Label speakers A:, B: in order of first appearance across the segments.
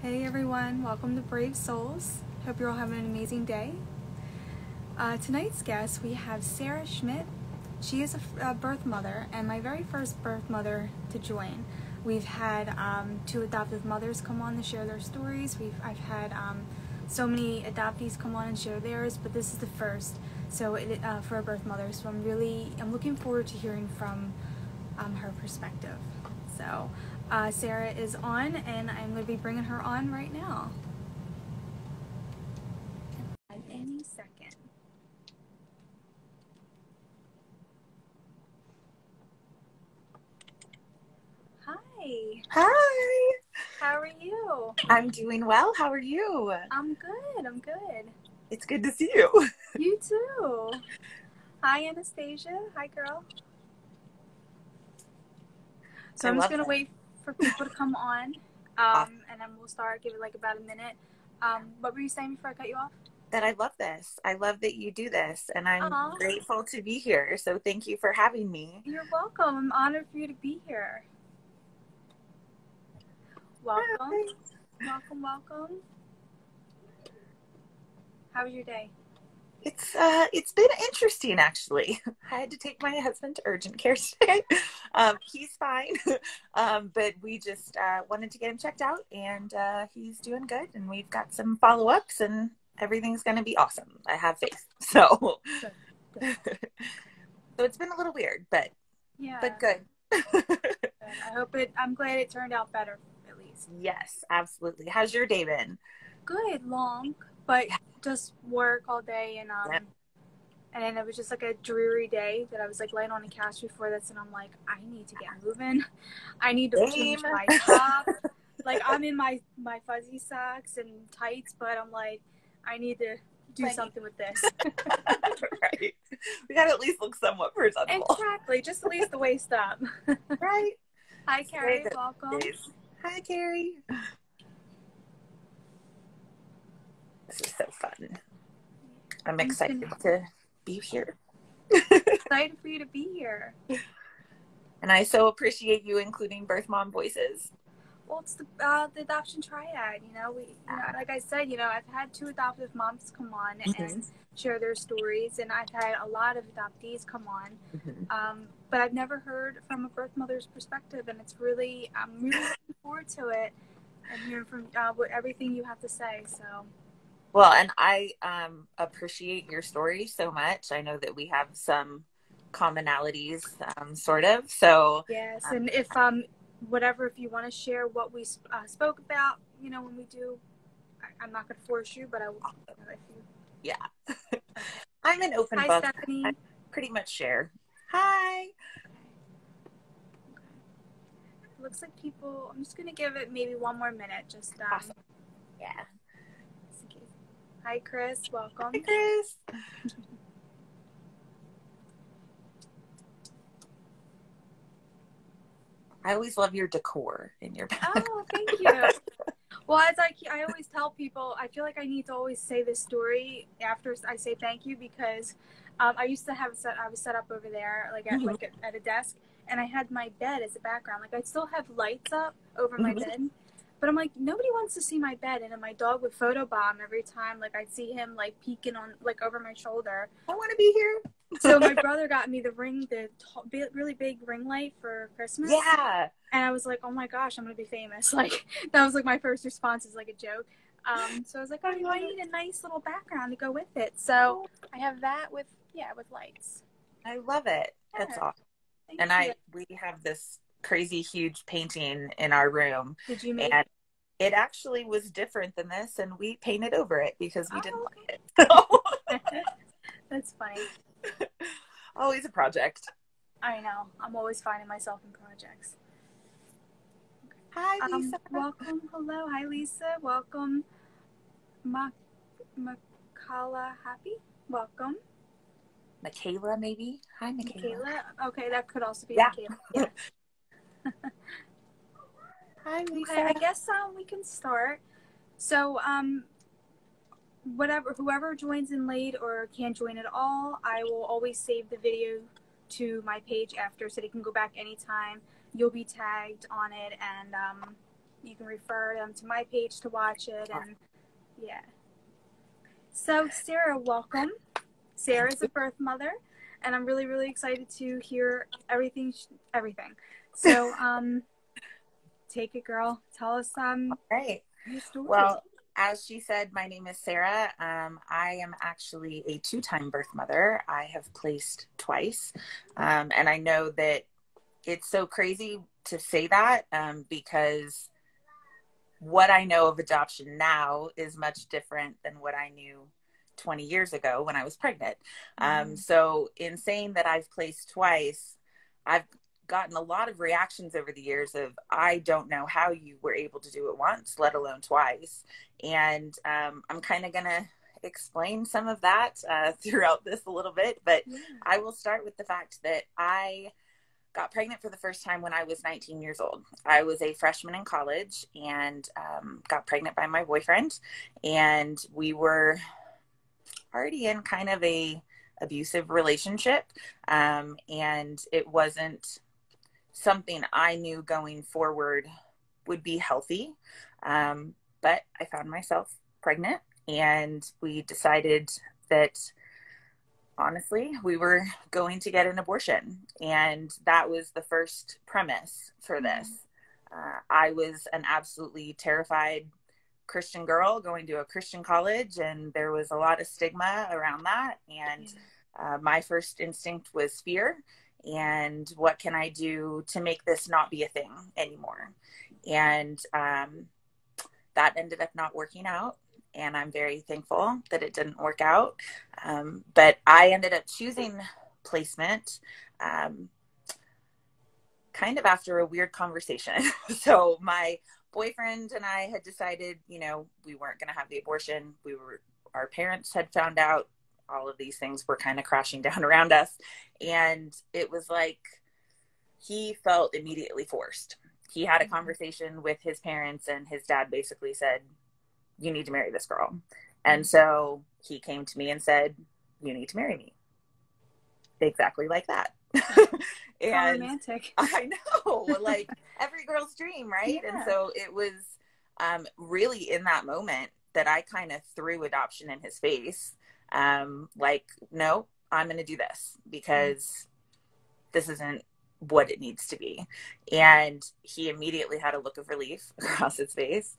A: Hey everyone, welcome to Brave Souls. Hope you're all having an amazing day. Tonight's guest, we have Sarah Schmidth. She is a birth mother and my very first birth mother to join. We've had two adoptive mothers come on to share their stories. I've had so many adoptees come on and share theirs, but this is the first for a birth mother. So I'm looking forward to hearing from her perspective. So Sarah is on, and I'm going to be bringing her on right now. At any second. Hi.
B: Hi.
A: How are you?
B: I'm doing well. How are you?
A: I'm good. I'm good.
B: It's good to see you.
A: You too. Hi, Anastasia. Hi, girl. So I'm just going to wait for people to come on,
B: Awesome.
A: and then we'll start. Give it like about a minute. What were you saying before I cut you off?
B: That I love this. I love that you do this, and I'm grateful to be here. So thank you for having me.
A: You're welcome. I'm honored for you to be here. Welcome. Hi. Welcome, welcome. How was your day?
B: It's been interesting, actually. I had to take my husband to urgent care today. He's fine, but we just wanted to get him checked out, and he's doing good. And we've got some follow-ups, and everything's going to be awesome. I have faith. So,
A: good.
B: So it's been a little weird, but good.
A: I'm glad it turned out better, at least.
B: Yes, absolutely. How's your day been?
A: Good, long, but just work all day, and then it was just like a dreary day that I was like laying on the couch before this, and I'm like, I need to get moving. I need to change my top. Like, I'm in my fuzzy socks and tights, but I'm like, I need to do something with this.
B: Right. We gotta at least look somewhat presentable.
A: Exactly. Just at least the waist up.
B: Right.
A: Hi, Carrie. Welcome.
B: Hi, Carrie. This is so fun. I'm excited to be here.
A: Excited for you to be here.
B: And I so appreciate you including birth mom voices.
A: Well, it's the adoption triad. Like I said, I've had two adoptive moms come on and share their stories, and I've had a lot of adoptees come on. But I've never heard from a birth mother's perspective, and I'm really looking forward to it and hearing from everything you have to say. So.
B: Well, and I appreciate your story so much. I know that we have some commonalities, sort of. So
A: yes, and if you want to share what we spoke about, when we do, I'm not going to force you, but I will. If you...
B: Yeah, I'm an open book. Hi, Stephanie. I pretty much share. Hi.
A: Okay. Looks like people. I'm just going to give it maybe one more minute. Just
B: awesome. Yeah.
A: Hi, Chris. Welcome.
B: Hi, Chris. I always love your decor in your background.
A: Oh, thank you. Well, as I always tell people, I feel like I need to always say this story after I say thank you, because I used to I was set up over there, at a desk, and I had my bed as a background. Like, I'd still have lights up over my bed. But I'm like, nobody wants to see my bed, and then my dog would photobomb every time. Like, I'd see him like peeking on over my shoulder.
B: I want to be here.
A: So my brother got me the really big ring light for Christmas.
B: Yeah.
A: And I was like, oh my gosh, I'm gonna be famous. Like, that was like my first response, is like a joke. So I was like, oh, I need a nice little background to go with it. So I have that with lights.
B: I love it. Yeah. That's awesome. We have this crazy huge painting in our room.
A: Did you make
B: it actually was different than this, and we painted over it because we didn't like it. So.
A: That's funny.
B: Always a project.
A: I know. I'm always finding myself in projects.
B: Hi, Lisa.
A: Welcome. Hello. Hi, Lisa. Welcome. Makala Happy. Welcome.
B: Michaela, maybe. Hi, Michaela.
A: Okay, that could also be Michaela. Yeah.
B: Hi, Lisa.
A: Okay, I guess we can start. So, whoever joins in late or can't join at all, I will always save the video to my page after, so they can go back anytime. You'll be tagged on it, and you can refer them to my page to watch it. And yeah. So Sarah, welcome. Sarah's a birth mother, and I'm really, really excited to hear everything. So, take it, girl. Tell us
B: Right.
A: your story.
B: Well, as she said, my name is Sarah. I am actually a 2-time birth mother. I have placed twice. And I know that it's so crazy to say that because what I know of adoption now is much different than what I knew 20 years ago when I was pregnant. So in saying that I've placed twice, I've gotten a lot of reactions over the years of, I don't know how you were able to do it once, let alone twice. And I'm kind of going to explain some of that throughout this a little bit, but I will start with the fact that I got pregnant for the first time when I was 19 years old. I was a freshman in college and got pregnant by my boyfriend, and we were already in kind of a abusive relationship. And it wasn't something I knew going forward would be healthy. But I found myself pregnant, and we decided that honestly, we were going to get an abortion. And that was the first premise for this. I was an absolutely terrified Christian girl going to a Christian college, and there was a lot of stigma around that. And my first instinct was fear. And what can I do to make this not be a thing anymore? And that ended up not working out. And I'm very thankful that it didn't work out. But I ended up choosing placement kind of after a weird conversation. So my boyfriend and I had decided, we weren't going to have the abortion. Our parents had found out. All of these things were kind of crashing down around us. And it was like he felt immediately forced. He had a conversation with his parents, and his dad basically said, you need to marry this girl. And so he came to me and said, you need to marry me. Exactly like that. And
A: romantic.
B: I know, like every girl's dream, right? Yeah. And so it was really in that moment that I kind of threw adoption in his face. Like, no, I'm going to do this because this isn't what it needs to be. And he immediately had a look of relief across his face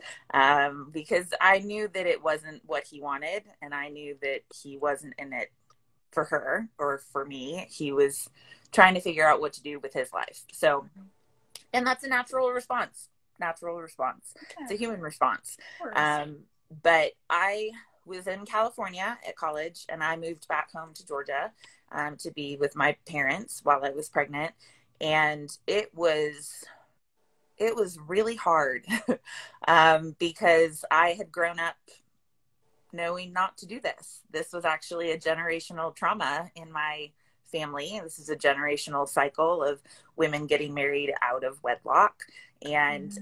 B: because I knew that it wasn't what he wanted, and I knew that he wasn't in it for her or for me. He was trying to figure out what to do with his life. So, and that's a natural response. It's a human response. But I was in California at college, and I moved back home to Georgia to be with my parents while I was pregnant. And it was really hard because I had grown up knowing not to do this. This was actually a generational trauma in my family. This is a generational cycle of women getting married out of wedlock. And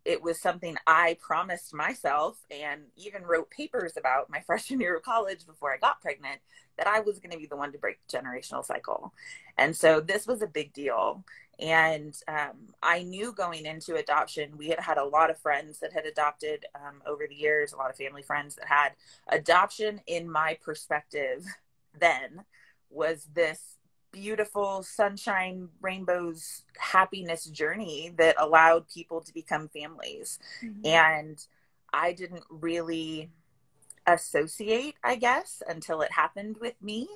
B: it was something I promised myself and even wrote papers about my freshman year of college before I got pregnant, that I was going to be the one to break the generational cycle. And so this was a big deal. And I knew going into adoption, we had had a lot of friends that had adopted over the years, a lot of family friends that had adoption. In my perspective then was this beautiful sunshine, rainbows, happiness journey that allowed people to become families. And I didn't really associate, I guess, until it happened with me,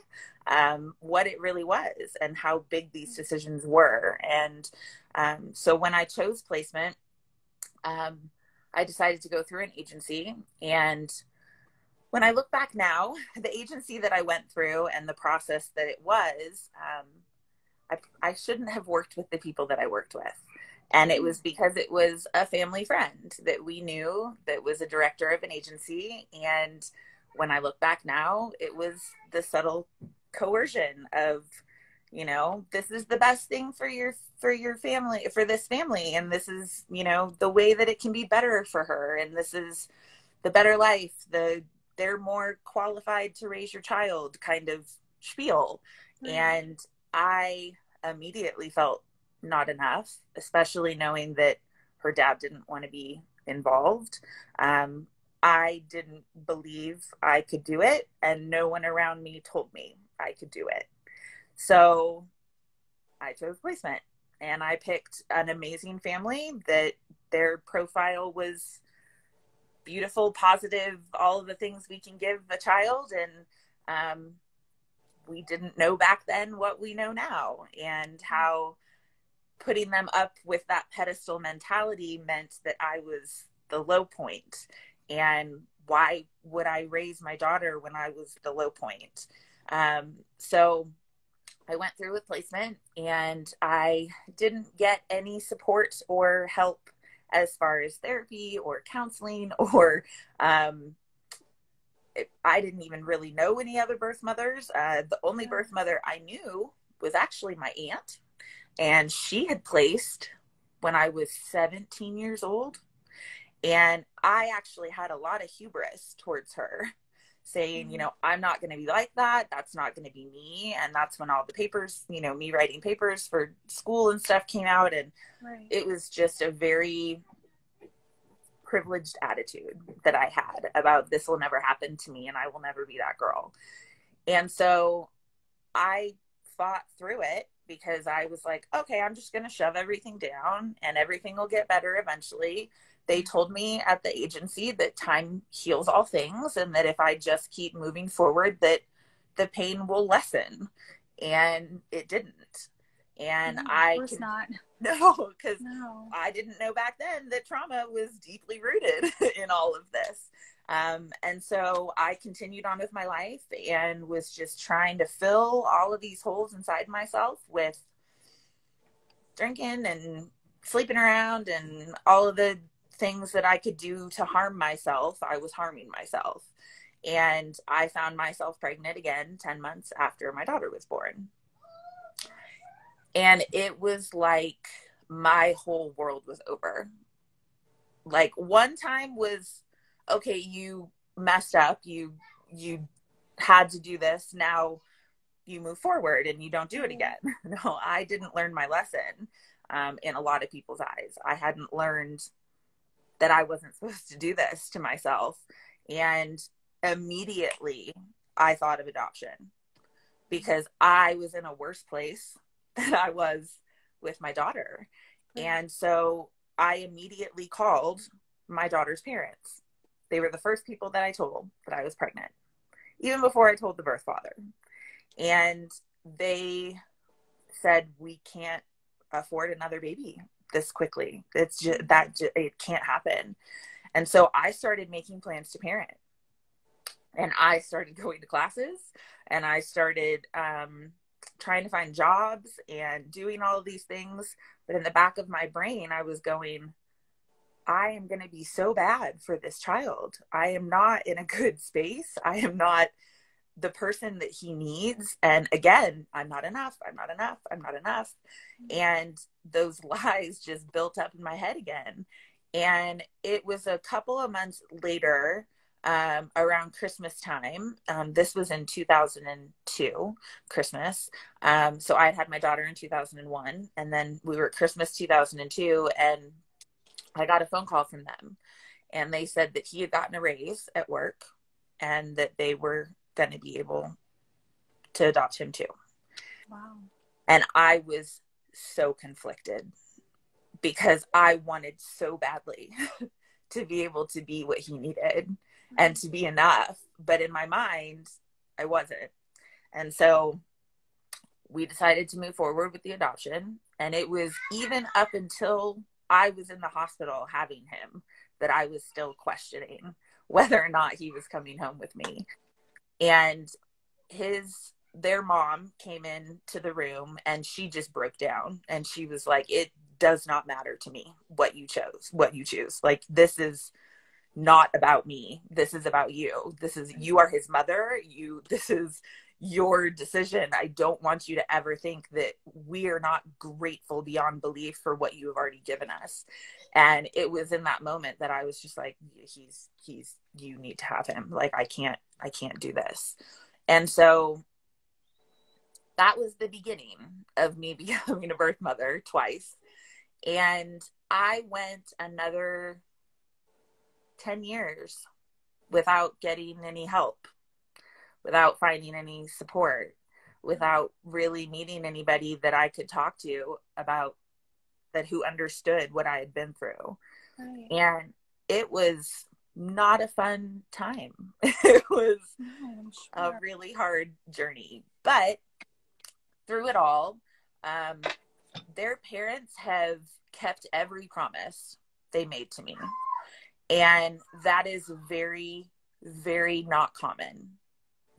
B: what it really was and how big these decisions were. And so when I chose placement, I decided to go through an agency. And when I look back now, the agency that I went through and the process that it was, I shouldn't have worked with the people that I worked with. And it was because it was a family friend that we knew that was a director of an agency. And when I look back now, it was the subtle coercion of, this is the best thing for your family, for this family. And this is, the way that it can be better for her. And this is the better life. They're more qualified to raise your child kind of spiel. And I immediately felt not enough, especially knowing that her dad didn't want to be involved. I didn't believe I could do it, and no one around me told me I could do it. So I chose placement, and I picked an amazing family that their profile was beautiful, positive, all of the things we can give a child. And we didn't know back then what we know now, and how putting them up with that pedestal mentality meant that I was the low point. And why would I raise my daughter when I was the low point? So I went through with placement, and I didn't get any support or help as far as therapy or counseling, or I didn't even really know any other birth mothers. The only birth mother I knew was actually my aunt, and she had placed when I was 17 years old. And I actually had a lot of hubris towards her, saying, you know, I'm not going to be like that. That's not going to be me. And that's when all the papers, you know, me writing papers for school and stuff came out. And it was just a very privileged attitude that I had about, this will never happen to me and I will never be that girl. And so I fought through it, because I was like, okay, I'm just going to shove everything down and everything will get better eventually. They told me at the agency that time heals all things, and that if I just keep moving forward, that the pain will lessen. And it didn't. And
A: because
B: I didn't know back then that trauma was deeply rooted in all of this. And so I continued on with my life, and was just trying to fill all of these holes inside myself with drinking and sleeping around and all of the things that I could do to harm myself. I was harming myself. And I found myself pregnant again 10 months after my daughter was born. And it was like my whole world was over. Like, one time was, okay, you messed up, you had to do this, now you move forward and you don't do it again. No, I didn't learn my lesson. In a lot of people's eyes, I hadn't learned that I wasn't supposed to do this to myself. And immediately I thought of adoption, because I was in a worse place than I was with my daughter. And so I immediately called my daughter's parents. They were the first people that I told that I was pregnant, even before I told the birth father. And they said, we can't afford another baby this quickly. It's just it can't happen. And so I started making plans to parent, and I started going to classes, and I started trying to find jobs and doing all of these things. But in the back of my brain, I was going, I am going to be so bad for this child. I am not in a good space. I am not the person that he needs. And again, I'm not enough. I'm not enough. I'm not enough. And those lies just built up in my head again. And it was a couple of months later, around Christmas time. This was in 2002, Christmas. So I had my daughter in 2001, and then we were at Christmas 2002, and I got a phone call from them, and they said that he had gotten a raise at work, and that they were going to be able to adopt him too.
A: Wow.
B: And I was so conflicted, because I wanted so badly to be able to be what he needed and to be enough. But in my mind, I wasn't. And so we decided to move forward with the adoption. And it was even up until I was in the hospital having him that I was still questioning whether or not he was coming home with me. And their mom came into the room, and she just broke down, and she was like, it does not matter to me what you choose. Like, this is not about me. This is about you. You are his mother. This is your decision. I don't want you to ever think that we are not grateful beyond belief for what you have already given us. And it was in that moment that I was just like, you need to have him. Like, I can't do this. And so that was the beginning of me becoming a birth mother twice. And I went another 10 years without getting any help, without finding any support, without really meeting anybody that I could talk to about that, who understood what I had been through.
A: Right.
B: And it was not a fun time. It was a really hard journey, but through it all, their parents have kept every promise they made to me. And that is very, very not common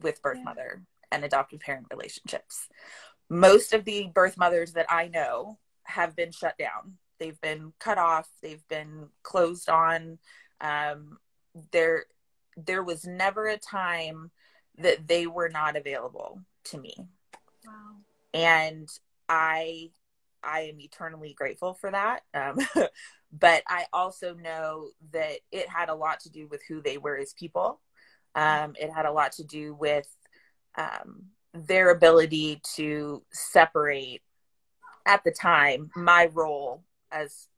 B: with birth mother and adoptive parent relationships. Most of the birth mothers that I know have been shut down. They've been cut off. They've been closed on. There was never a time that they were not available to me.
A: Wow.
B: And I am eternally grateful for that. But I also know that it had a lot to do with who they were as people. It had a lot to do with their ability to separate, at the time, my role as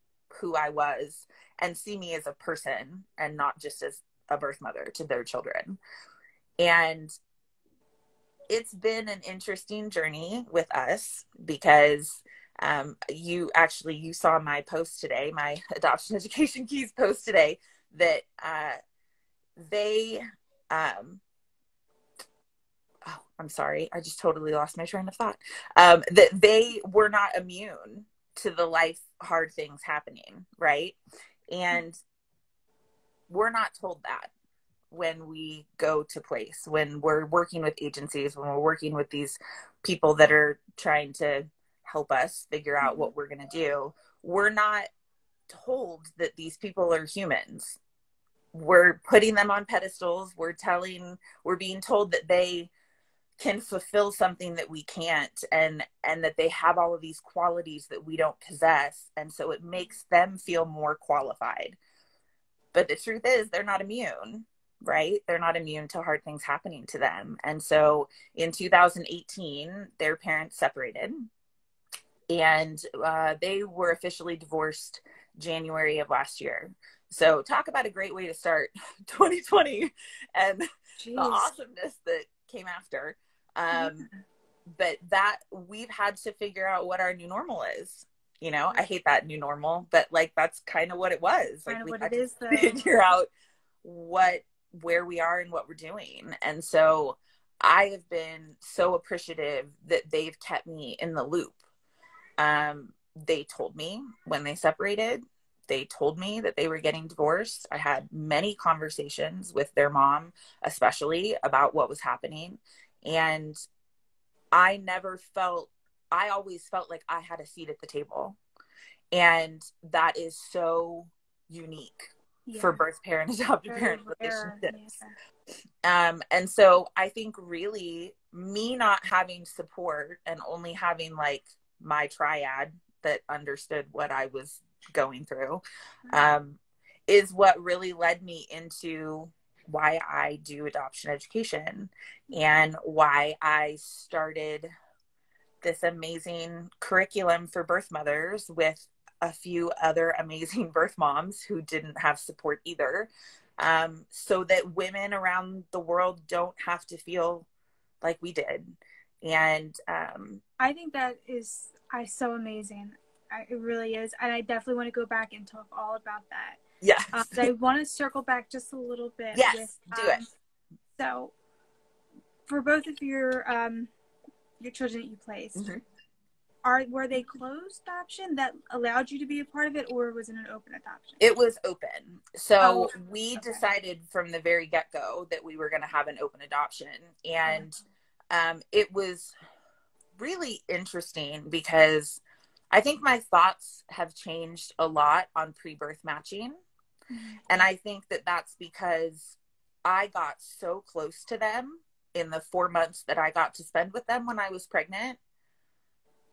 B: who I was and see me as a person and not just as a birth mother to their children. And it's been an interesting journey with us because you saw my post today, my Adoption Education Keys post today, that I'm sorry, I just totally lost my train of thought. That they were not immune to the life hard things happening, right? And we're not told that when we go to place, when we're working with agencies, when we're working with these people that are trying to help us figure out what we're going to do. We're not told that these people are humans. We're putting them on pedestals. We're being told that they can fulfill something that we can't, and that they have all of these qualities that we don't possess. And so it makes them feel more qualified. But the truth is, they're not immune, right? They're not immune to hard things happening to them. And so in 2018, their parents separated, and they were officially divorced January of last year. So talk about a great way to start 2020 and the awesomeness that came after. But that we've had to figure out what our new normal is. You know, I hate that new normal, but like, that's kind of what it was. Like, we had to figure out where we are and what we're doing. And so I have been so appreciative that they've kept me in the loop. They told me when they separated. They told me that they were getting divorced. I had many conversations with their mom, especially, about what was happening. And I always felt like I had a seat at the table. And that is so unique for birth parent, adoptive parent relationships. And so I think really me not having support and only having like my triad that understood what I was going through is what really led me into why I do adoption education and why I started this amazing curriculum for birth mothers with a few other amazing birth moms who didn't have support either, so that women around the world don't have to feel like we did. And
A: I think that is so amazing. It really is. And I definitely want to go back and talk all about that.
B: Yes.
A: I want to circle back just a little bit.
B: Yes, do it.
A: So for both of your children that you placed, were they closed adoption that allowed you to be a part of it, or was it an open adoption?
B: It was open. So we decided from the very get-go that we were going to have an open adoption. And it was really interesting because I think my thoughts have changed a lot on pre-birth matching. And I think that that's because I got so close to them in the 4 months that I got to spend with them when I was pregnant.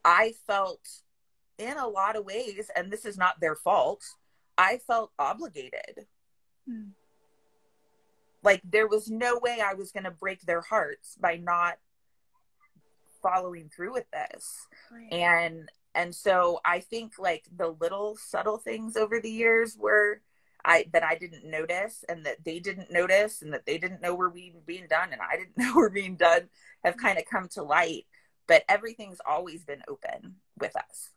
B: I felt in a lot of ways, and this is not their fault, I felt obligated. Like there was no way I was going to break their hearts by not following through with this. And And so I think like the little subtle things over the years that I didn't notice, and that they didn't notice, and that they didn't know were being done, and I didn't know were being done, have kind of come to light. But everything's always been open with us.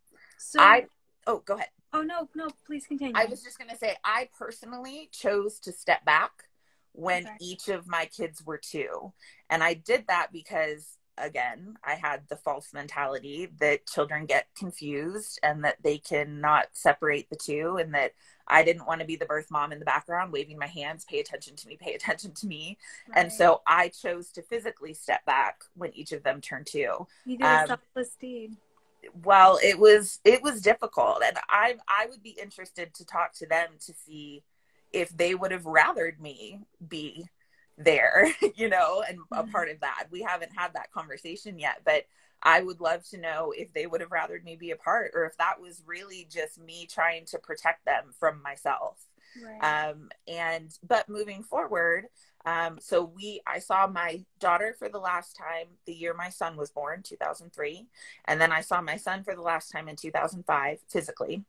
B: Oh, go ahead.
A: Oh, no, please continue.
B: I was just going to say, I personally chose to step back when each of my kids were 2. And I did that because, again, I had the false mentality that children get confused and that they cannot separate the two, and that I didn't want to be the birth mom in the background waving my hands, pay attention to me, pay attention to me. Right. And so I chose to physically step back when each of them turned 2.
A: You did a selfless deed.
B: Well, it was difficult, and I would be interested to talk to them to see if they would have rathered me be there, you know, and a part of that. We haven't had that conversation yet, but I would love to know if they would have rathered me be a part, or if that was really just me trying to protect them from myself. Right. But moving forward, I saw my daughter for the last time the year my son was born, 2003. And then I saw my son for the last time in 2005, physically.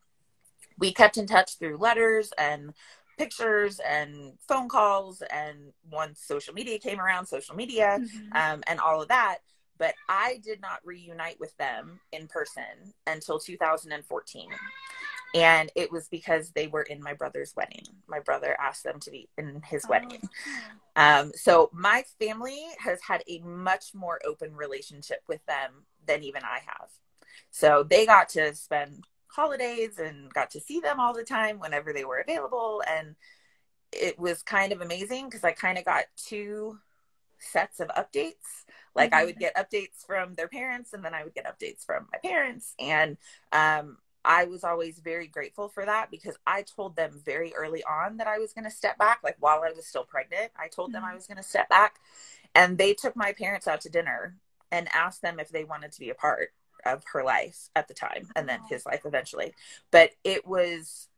B: We kept in touch through letters and pictures and phone calls. And once social media came around, and all of that. But I did not reunite with them in person until 2014. And it was because they were in my brother's wedding. My brother asked them to be in his wedding. So my family has had a much more open relationship with them than even I have. So they got to spend holidays and got to see them all the time whenever they were available. And it was kind of amazing because I kind of got 2 sets of updates. Like I would get updates from their parents, and then I would get updates from my parents. And I was always very grateful for that, because I told them very early on that I was going to step back. Like while I was still pregnant, I told them I was going to step back, and they took my parents out to dinner and asked them if they wanted to be a part of her life at the time, and then his life eventually. But it was,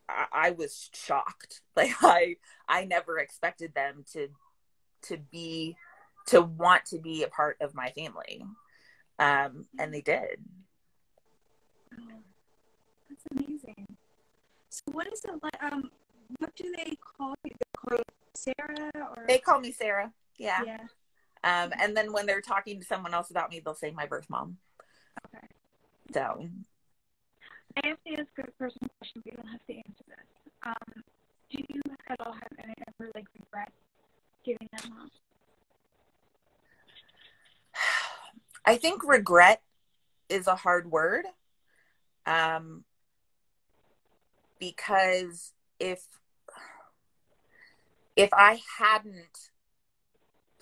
B: I was shocked. Like I never expected them to want to be a part of my family. And they did.
A: Oh, that's amazing. So what is it like, what do they call you? They call you Sarah, or?
B: They call me Sarah. Yeah. And then when they're talking to someone else about me, they'll say my birth mom.
A: Okay.
B: So.
A: I have to ask a personal question, but you don't have to answer this. Do you at all have any ever regret giving them up?
B: I think regret is a hard word, because if I hadn't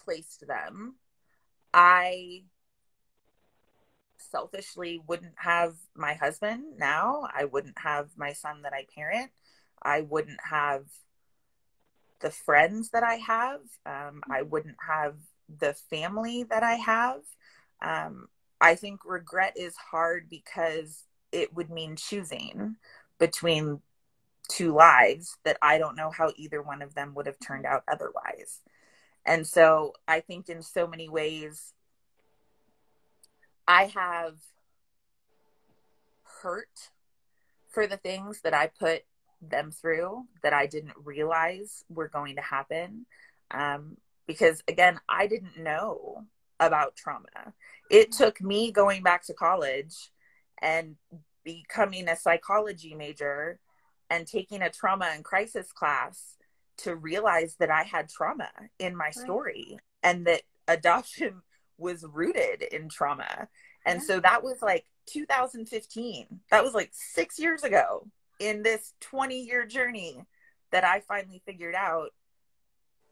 B: placed them, I selfishly wouldn't have my husband now. I wouldn't have my son that I parent. I wouldn't have the friends that I have. I wouldn't have the family that I have. I think regret is hard because it would mean choosing between 2 lives that I don't know how either one of them would have turned out otherwise. And so I think in so many ways, I have hurt for the things that I put them through that I didn't realize were going to happen. Because again, I didn't know about trauma. It took me going back to college and becoming a psychology major and taking a trauma and crisis class to realize that I had trauma in my story, and that adoption was rooted in trauma. And so that was like 2015. That was like 6 years ago in this 20-year journey that I finally figured out,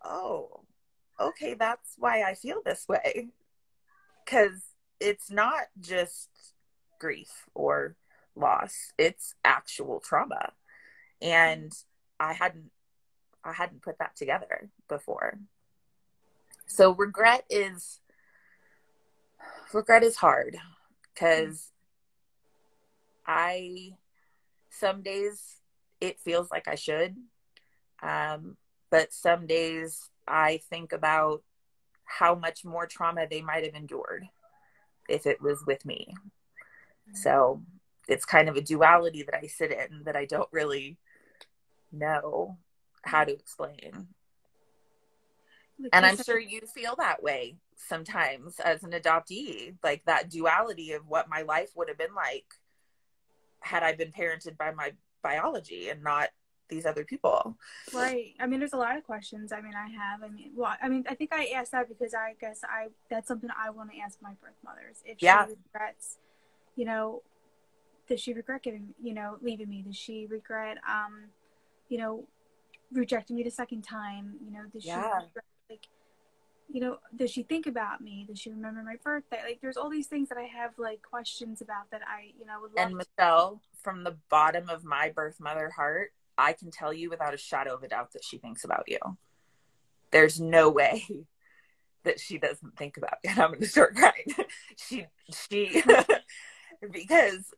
B: oh, okay, that's why I feel this way. Because it's not just grief or loss, it's actual trauma. And I hadn't put that together before. So regret is hard, because some days it feels like I should, but some days I think about how much more trauma they might have endured if it was with me. So it's kind of a duality that I sit in that I don't really know how to explain. And I'm sure you feel that way sometimes as an adoptee, like that duality of what my life would have been like had I been parented by my biology and not these other people.
A: Right. I mean, there's a lot of questions. I think I asked that because I guess that's something I want to ask my birth mothers. If she regrets, does she regret leaving me? Does she regret, rejecting me the second time? Does she regret, does she think about me? Does she remember my birthday? Like, there's all these things that I have, like, questions about that I, would love
B: And Michelle, from the bottom of my birth mother heart, I can tell you without a shadow of a doubt that she thinks about you. There's no way that she doesn't think about you. And I'm going to start crying. she, because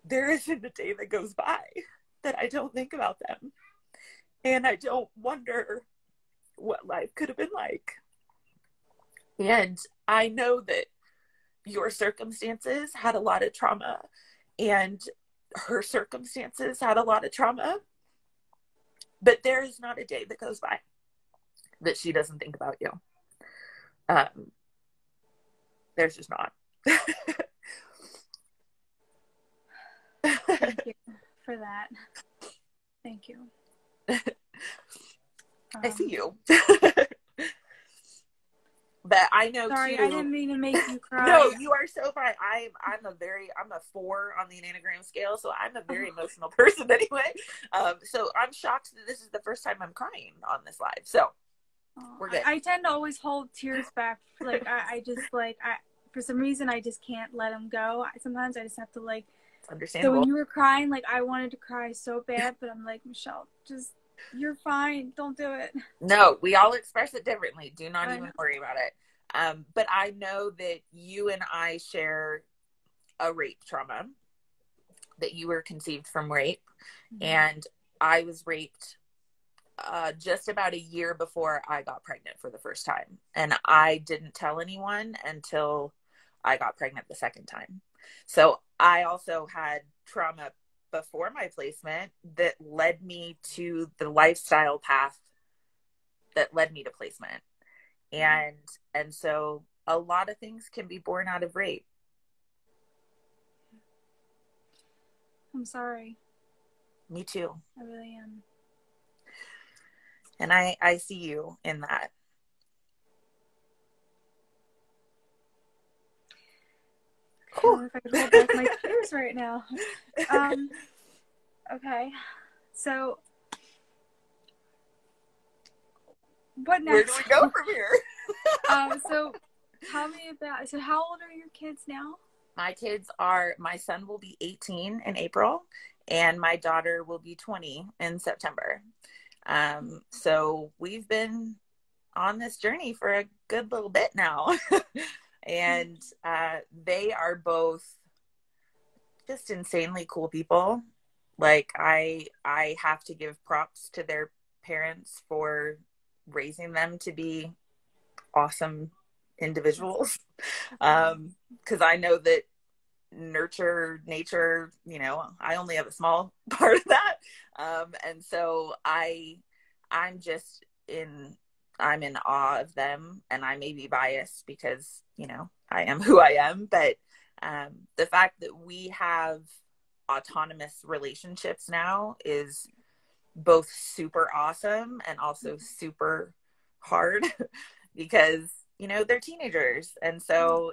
B: there isn't a day that goes by that I don't think about them. And I don't wonder what life could have been like. And I know that your circumstances had a lot of trauma, and her circumstances had a lot of trauma, but there is not a day that goes by that she doesn't think about you. There's just not.
A: Thank you for that. Thank you.
B: I see you. But I know
A: sorry,
B: too.
A: I didn't mean to make you cry.
B: No, you are so fine. I'm a 4 on the Enneagram scale, so I'm a very emotional person anyway. So I'm shocked that this is the first time I'm crying on this live. So we're good.
A: I tend to always hold tears back. Like I just for some reason I just can't let them go. Sometimes I just have to like.
B: Understandable.
A: So when you were crying, like I wanted to cry so bad, but I'm like, Michelle, you're fine. Don't do it.
B: No, we all express it differently. Do not even worry about it. But I know that you and I share a rape trauma, that you were conceived from rape. Mm-hmm. And I was raped just about a year before I got pregnant for the first time. And I didn't tell anyone until I got pregnant the second time. So I also had trauma before my placement that led me to the lifestyle path that led me to placement. And so a lot of things can be born out of rape.
A: I'm sorry.
B: Me too.
A: I really am.
B: And I see you in that.
A: I don't know if I could hold back my tears right now. Okay. So, what next?
B: Where do we go from here?
A: So tell me about, so how old are your kids now?
B: My son will be 18 in April, and my daughter will be 20 in September. So we've been on this journey for a good little bit now. And they are both just insanely cool people. Like I have to give props to their parents for raising them to be awesome individuals. Because I know that nature, I only have a small part of that. And so I'm in awe of them, and I may be biased because, I am who I am, but the fact that we have autonomous relationships now is both super awesome and also super hard because, they're teenagers. And so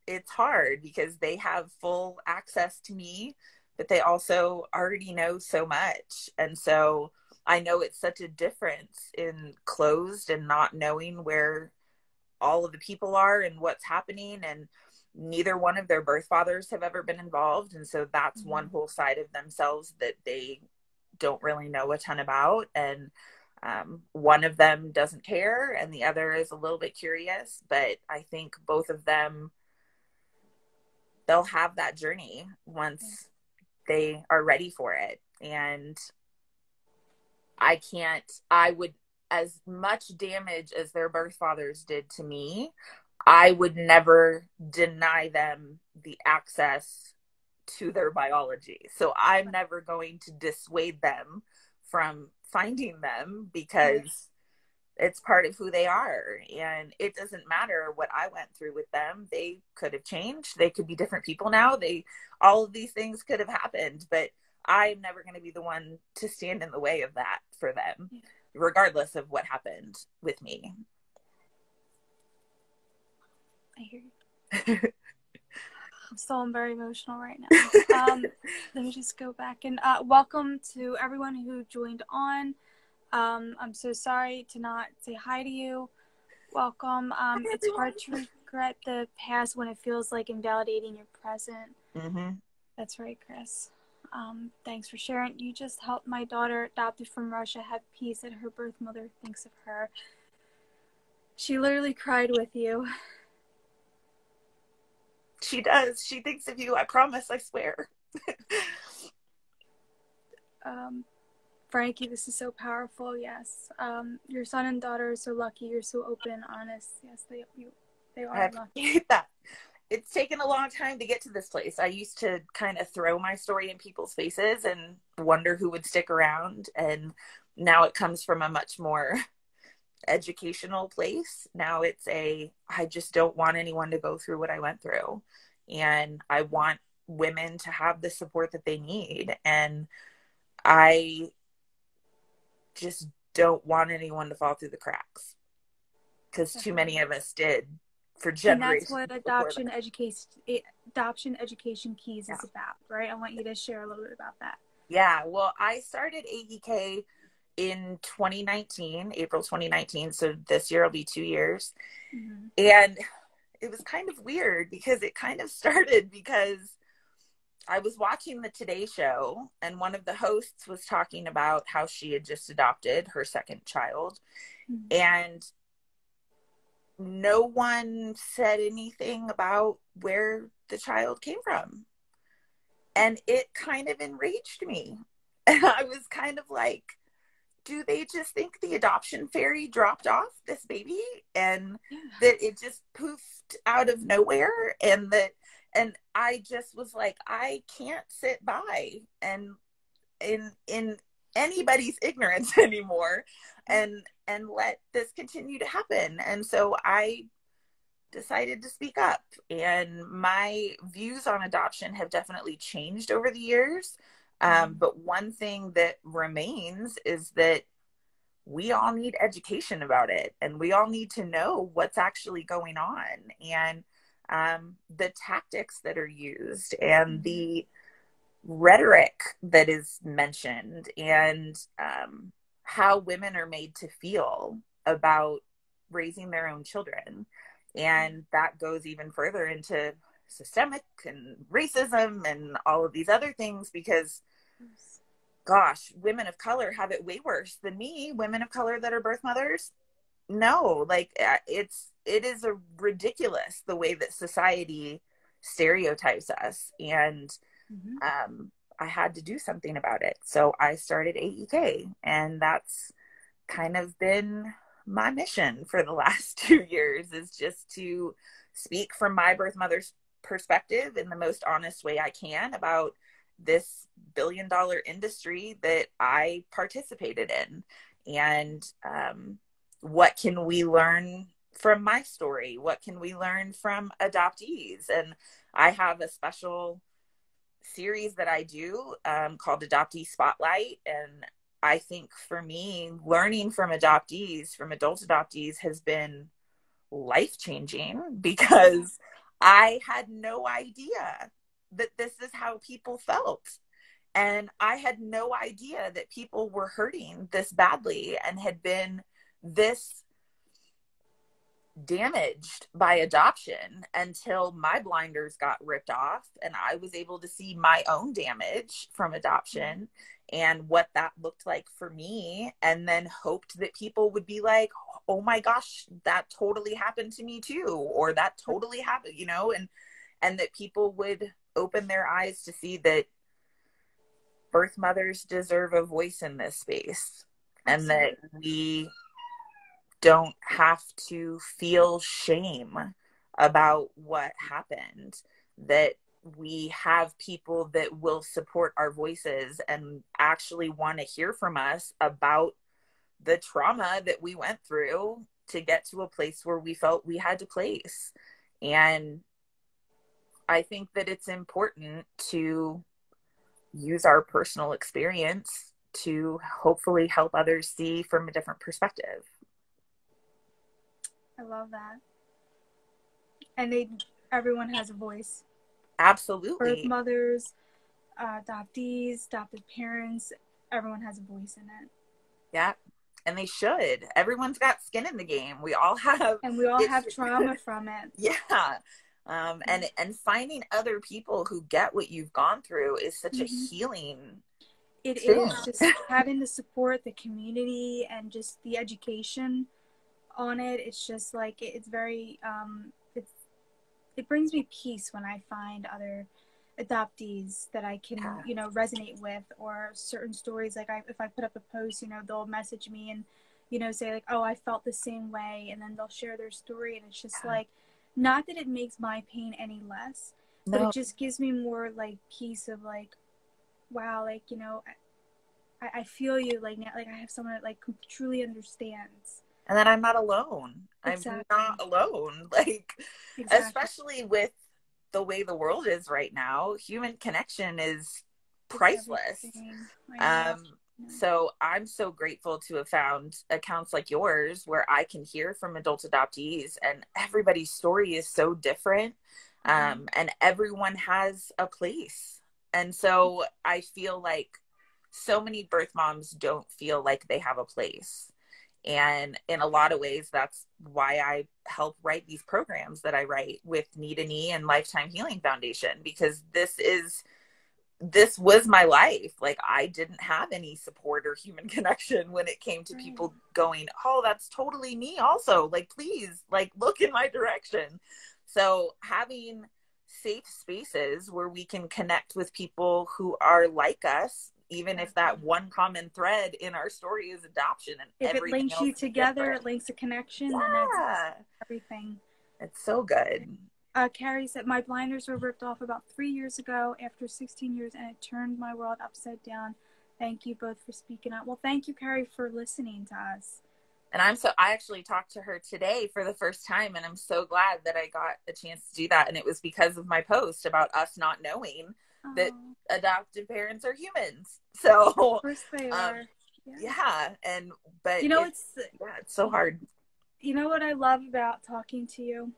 B: it's hard because they have full access to me, but they also already know so much. And so I know it's such a difference in closed and not knowing where all of the people are and what's happening, and neither one of their birth fathers have ever been involved. And so that's one whole side of themselves that they don't really know a ton about. And one of them doesn't care and the other is a little bit curious, but I think both of them, they'll have that journey once they are ready for it. And I would, as much damage as their birth fathers did to me, I would never deny them the access to their biology. So I'm never going to dissuade them from finding them because it's part of who they are. And it doesn't matter what I went through with them. They could have changed. They could be different people now. All of these things could have happened, but I'm never going to be the one to stand in the way of that for them, regardless of what happened with me.
A: I hear you. I'm very emotional right now. Let me just go back and welcome to everyone who joined on. I'm so sorry to not say hi to you. Welcome. It's hard to regret the past when it feels like invalidating your present.
B: Mm-hmm.
A: That's right, Chris. Thanks for sharing. You just helped my daughter, adopted from Russia, have peace that her birth mother thinks of her. She literally cried with you.
B: She does. She thinks of you. I promise. I swear.
A: Frankie, this is so powerful. Yes. Your son and daughter are so lucky. You're so open and honest. Yes, they are
B: I
A: lucky.
B: appreciate that. It's taken a long time to get to this place. I used to kind of throw my story in people's faces and wonder who would stick around. And now it comes from a much more educational place. Now I just don't want anyone to go through what I went through. And I want women to have the support that they need. And I just don't want anyone to fall through the cracks, because too many of us did for generations.
A: And that's what Adoption Education Keys is about, right? I want you to share a little bit about that.
B: Yeah, well, I started AEK in 2019, April 2019. So this year will be 2 years. Mm-hmm. And it was kind of weird because it kind of started because I was watching the Today Show and one of the hosts was talking about how she had just adopted her second child. Mm-hmm. And no one said anything about where the child came from. And it kind of enraged me. And I was kind of like, do they just think the adoption fairy dropped off this baby and that it just poofed out of nowhere? And I just was like, I can't sit by and in anybody's ignorance anymore and let this continue to happen. And so I decided to speak up, and my views on adoption have definitely changed over the years. But one thing that remains is that we all need education about it, and we all need to know what's actually going on, and the tactics that are used and the rhetoric that is mentioned, and how women are made to feel about raising their own children. And that goes even further into systemic and racism and all of these other things, because gosh, women of color have it way worse than me. Women of color that are birth mothers, no, like it is a ridiculous the way that society stereotypes us. And I had to do something about it. So I started AEK, and that's kind of been my mission for the last 2 years, is just to speak from my birth mother's perspective in the most honest way I can about this billion-dollar industry that I participated in. And what can we learn from my story? What can we learn from adoptees? And I have a special series that I do called Adoptee Spotlight. And I think for me, learning from adoptees, from adult adoptees, has been life-changing, because I had no idea that this is how people felt. And I had no idea that people were hurting this badly and had been this damaged by adoption, until my blinders got ripped off and I was able to see my own damage from adoption and what that looked like for me, and then hoped that people would be like, oh my gosh, that totally happened to me too, or that totally happened, and that people would open their eyes to see that birth mothers deserve a voice in this space. Absolutely. And that we don't have to feel shame about what happened, that we have people that will support our voices and actually want to hear from us about the trauma that we went through to get to a place where we felt we had to place. And I think that it's important to use our personal experience to hopefully help others see from a different perspective.
A: I love that. And everyone has a voice.
B: Absolutely.
A: Birth mothers, adoptees, adopted parents, everyone has a voice in it.
B: Yeah. And they should. Everyone's got skin in the game. We all have.
A: And we all have trauma from it.
B: Yeah. And finding other people who get what you've gone through is such a healing
A: It
B: thing.
A: is just having the support, the community, and just the education on it. It's just like, it's very, it brings me peace when I find other adoptees that I can, you know, resonate with, or certain stories. Like if I put up a post, you know, they'll message me and, you know, say like, oh, I felt the same way. And then they'll share their story. And it's just like, not that it makes my pain any less, but it just gives me more like peace of like, wow, like, you know, I feel you, like now, like I have someone that like truly understands.
B: And then I'm not alone.
A: Exactly.
B: I'm not alone. Like, especially with the way the world is right now, human connection is priceless. So I'm so grateful to have found accounts like yours where I can hear from adult adoptees, and everybody's story is so different. And everyone has a place. And so I feel like so many birth moms don't feel like they have a place. And in a lot of ways, that's why I help write these programs that I write with Need a Knee and Lifetime Healing Foundation, because this was my life. Like, I didn't have any support or human connection when it came to people going, oh, that's totally me also. Like, please, like, look in my direction. So having safe spaces where we can connect with people who are like us, even if that one common thread in our story is adoption, and
A: if it links you together, it links a connection, then that's everything.
B: It's so good.
A: Carrie said, my blinders were ripped off about 3 years ago after 16 years, and it turned my world upside down. Thank you both for speaking up. Well, thank you, Carrie, for listening to us.
B: And I actually talked to her today for the first time, and I'm so glad that I got a chance to do that. And it was because of my post about us not knowing that adoptive parents are humans. So of
A: course they are.
B: But
A: you know,
B: it's so hard.
A: You know what I love about talking to you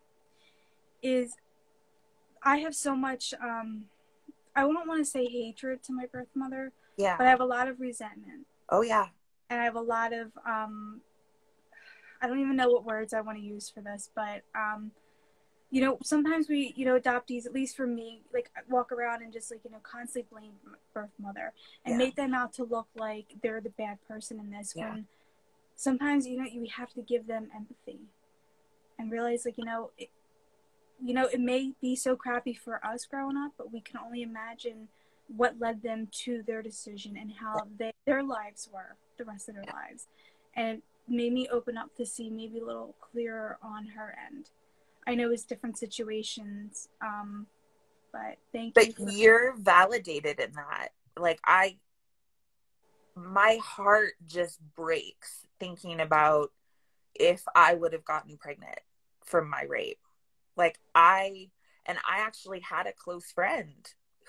A: is I have so much I wouldn't want to say hatred to my birth mother, but I have a lot of resentment.
B: Oh yeah.
A: And I have a lot of I don't even know what words I want to use for this, but you know, sometimes we, you know, adoptees, at least for me, like walk around and just like, you know, constantly blame birth mother and make them out to look like they're the bad person in this, when sometimes, you know, we have to give them empathy and realize, like, you know, it may be so crappy for us growing up, but we can only imagine what led them to their decision and how their lives were the rest of their lives. And it made me open up to see maybe a little clearer on her end. I know it's different situations, but thank you.
B: But you're validated in that. Like, my heart just breaks thinking about if I would have gotten pregnant from my rape. Like, I actually had a close friend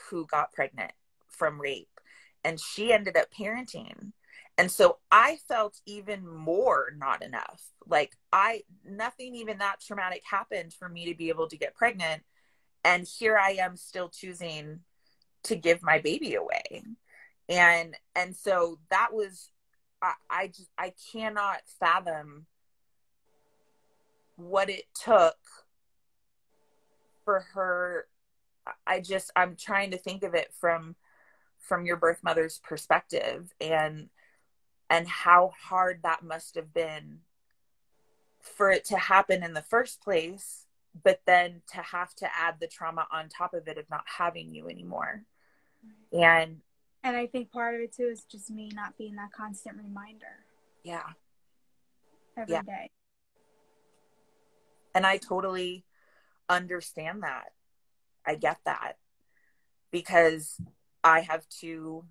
B: who got pregnant from rape, and she ended up parenting. And so I felt even more not enough. Like, nothing even that traumatic happened for me to be able to get pregnant. And here I am still choosing to give my baby away. And so that was, I cannot fathom what it took for her. I'm trying to think of it from your birth mother's perspective, and how hard that must have been for it to happen in the first place, but then to have to add the trauma on top of it of not having you anymore. And
A: I think part of it too is just me not being that constant reminder. Every day.
B: And I totally understand that. I get that, because I have two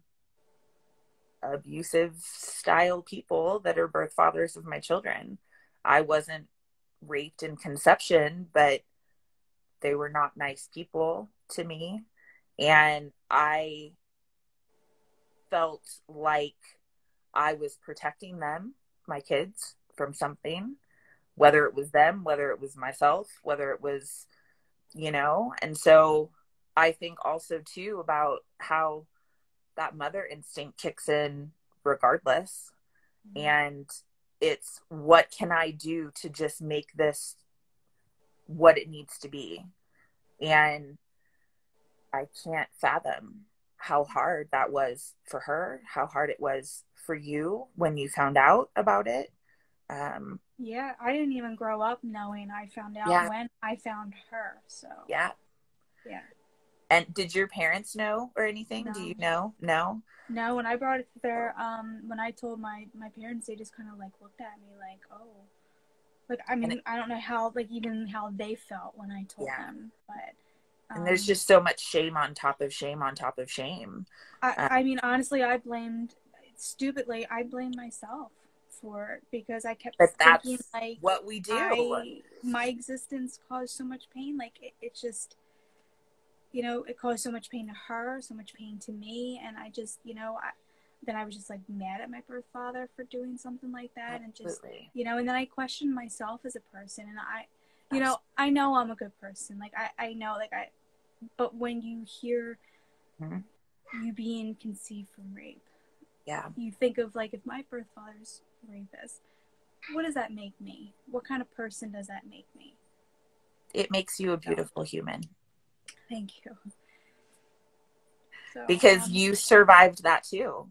B: abusive style people that are birth fathers of my children. I wasn't raped in conception, but they were not nice people to me. And I felt like I was protecting them, my kids, from something, whether it was them, whether it was myself, whether it was, and so I think also too about how that mother instinct kicks in regardless. Mm-hmm. And it's, what can I do to just make this what it needs to be? And I can't fathom how hard that was for her, how hard it was for you when you found out about it.
A: Yeah, I didn't even grow up knowing. I found out when I found her. So
B: yeah. And did your parents know or anything?
A: No.
B: Do you know? No.
A: When I brought it to their when I told my parents, they just kind of like looked at me like, oh, like, I mean, I don't know how, like, even how they felt when I told them, but
B: and there's just so much shame on top of shame on top of shame.
A: I mean, honestly, I blamed myself for it, because I kept thinking, like,
B: what we do.
A: My existence caused so much pain. Like, it just, it caused so much pain to her, so much pain to me. And I just, then I was just like mad at my birth father for doing something like that.
B: Absolutely.
A: And just, and then I questioned myself as a person. And I know I'm a good person. Like, I know, like, but when you hear you being conceived from rape, you think of, like, if my birth father's rapist, what does that make me? What kind of person does that make me?
B: It makes you a beautiful human.
A: Thank you. So,
B: because you survived that too.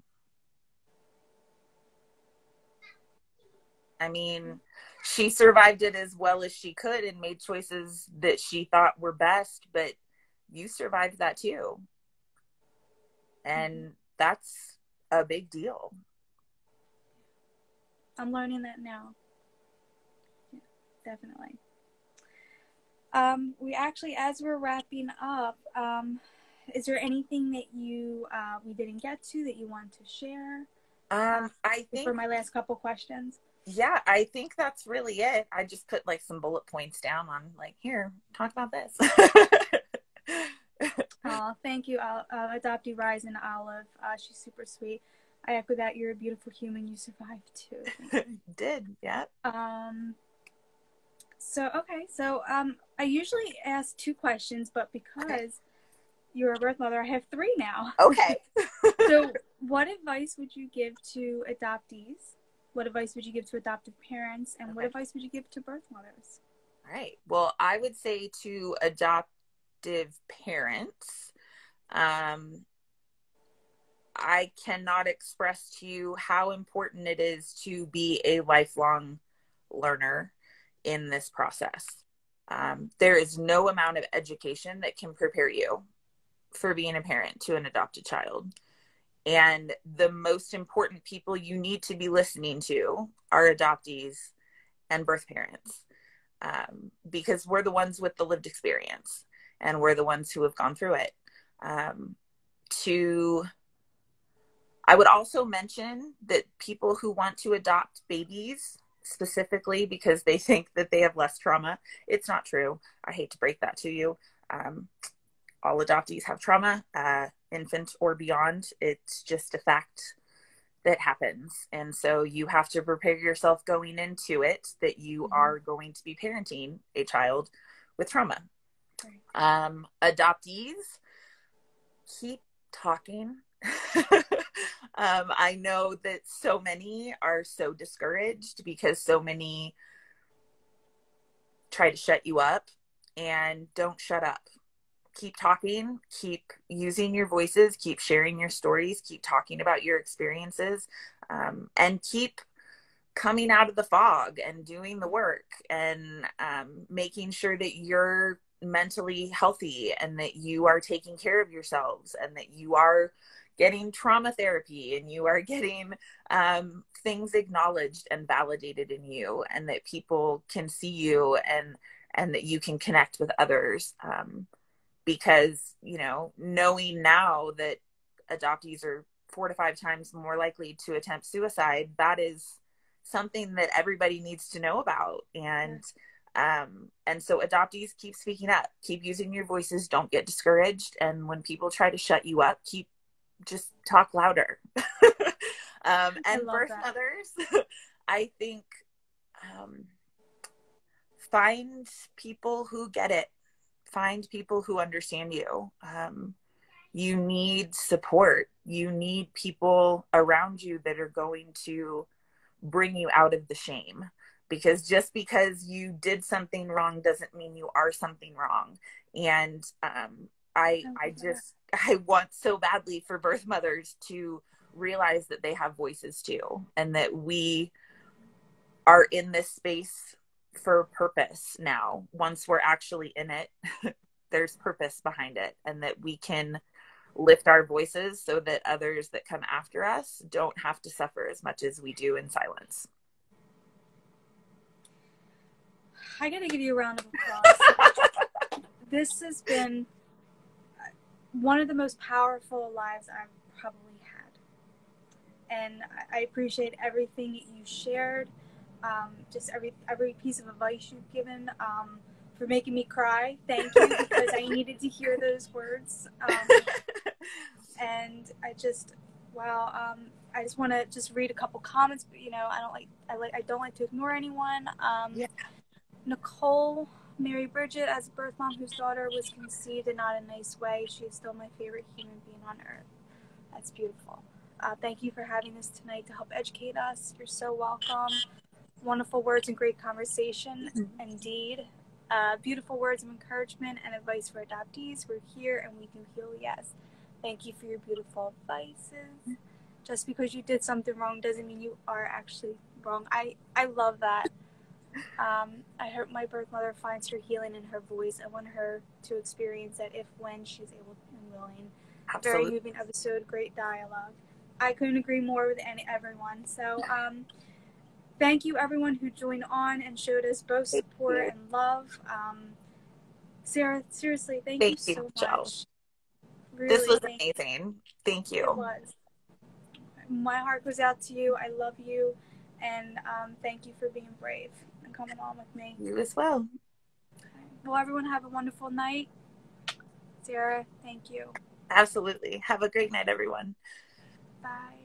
B: I mean, she survived it as well as she could and made choices that she thought were best, but you survived that too. And that's a big deal.
A: I'm learning that now. Yeah, definitely. We actually, as we're wrapping up, is there anything that we didn't get to that you want to share?
B: I think
A: for my last couple questions.
B: Yeah, I think that's really it. I just put like some bullet points down on, like, here, talk about this.
A: Oh, thank you, adoptee Rise and Olive. She's super sweet. I echo that. You're a beautiful human. You survived too.
B: You did, yeah.
A: So I usually ask 2 questions, but because you're a birth mother, I have 3 now.
B: Okay.
A: So, what advice would you give to adoptees? What advice would you give to adoptive parents? And what advice would you give to birth mothers?
B: All right. Well, I would say to adoptive parents, I cannot express to you how important it is to be a lifelong learner in this process. There is no amount of education that can prepare you for being a parent to an adopted child. And the most important people you need to be listening to are adoptees and birth parents, because we're the ones with the lived experience and we're the ones who have gone through it. I would also mention that people who want to adopt babies specifically because they think that they have less trauma, it's not true. I hate to break that to you. All adoptees have trauma, infant or beyond. It's just a fact that happens. And so you have to prepare yourself going into it that you are going to be parenting a child with trauma. Adoptees, keep talking. I know that so many are so discouraged because so many try to shut you up, and don't shut up. Keep talking, keep using your voices, keep sharing your stories, keep talking about your experiences, and keep coming out of the fog and doing the work and making sure that you're mentally healthy and that you are taking care of yourselves and that you are getting trauma therapy and you are getting things acknowledged and validated in you, and that people can see you and that you can connect with others. Because, you know, knowing now that adoptees are 4 to 5 times more likely to attempt suicide, that is something that everybody needs to know about. And so adoptees, keep speaking up, keep using your voices, don't get discouraged. And when people try to shut you up, just talk louder. And birth mothers, I think, find people who get it. Find people who understand you. You need support. You need people around you that are going to bring you out of the shame. Because just because you did something wrong doesn't mean you are something wrong. And I want so badly for birth mothers to realize that they have voices too, and that we are in this space for purpose now. Once we're actually in it, there's purpose behind it, and that we can lift our voices so that others that come after us don't have to suffer as much as we do in silence.
A: I gotta give you a round of applause. This has been one of the most powerful lives I've probably had. And I appreciate everything that you shared, just every piece of advice you've given, for making me cry. Thank you, because I needed to hear those words. And I just want to just read a couple comments, but I don't like to ignore anyone. Nicole Mary Bridget, as a birth mom whose daughter was conceived in not a nice way, she is still my favorite human being on earth. That's beautiful. Thank you for having this tonight to help educate us. You're so welcome. Wonderful words and great conversation. Indeed. Beautiful words of encouragement and advice for adoptees. We're here and we can heal, yes. Thank you for your beautiful advices. Just because you did something wrong doesn't mean you are actually wrong. I love that. I hope my birth mother finds her healing in her voice. I want her to experience that when she's able and willing.
B: Absolutely.
A: Very moving episode, great dialogue. I couldn't agree more with everyone. So thank you everyone who joined on and showed us both support and love. Sarah, seriously, thank you so much. Really,
B: this was amazing. Thank you.
A: It was. My heart goes out to you. I love you. And thank you for being brave and coming on with me.
B: You as well.
A: Okay. Well, everyone have a wonderful night. Sarah, thank you.
B: Absolutely. Have a great night, everyone.
A: Bye.